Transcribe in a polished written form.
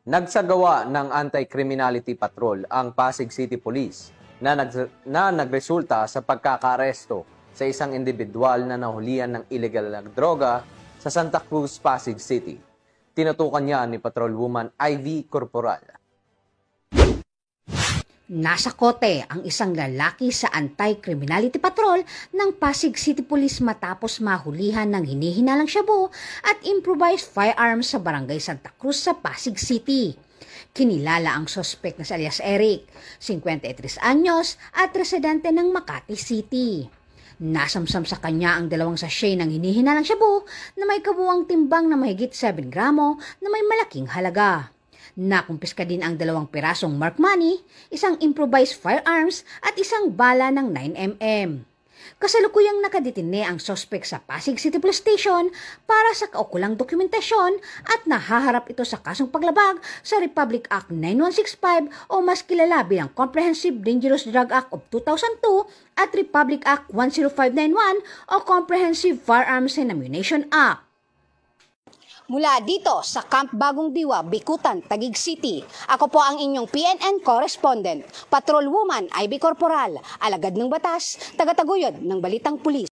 Nagsagawa ng anti-criminality patrol ang Pasig City Police na nagresulta sa pagkakaaresto sa isang individual na nahulihan ng illegal na droga sa Santa Cruz, Pasig City. Tinutukan niya ni Patrolwoman Ivy Corporal. Nasa kote ang isang lalaki sa anti-criminality patrol ng Pasig City Police matapos mahulihan ng hinihinalang shabu at improvised firearms sa Barangay Santa Cruz sa Pasig City. Kinilala ang sospek na si alias Eric, 53 anyos at residente ng Makati City. Nasamsam sa kanya ang 2 sachet ng hinihinalang shabu na may kabuuang timbang na mahigit 7 gramo na may malaking halaga. Nakumpiska din ang 2 pirasong mark money, isang improvised firearms at isang bala ng 9mm. Kasalukuyang nakadetine ang sospek sa Pasig City Police Station para sa kaukulang dokumentasyon at nahaharap ito sa kasong paglabag sa Republic Act 9165 o mas kilala bilang Comprehensive Dangerous Drug Act of 2002 at Republic Act 10591 o Comprehensive Firearms and Ammunition Act. Mula dito sa Camp Bagong Diwa, Bikutan, Taguig City, ako po ang inyong PNN correspondent, Patrolwoman Ivy Corporal, alagad ng batas, tagataguyod ng Balitang Pulis.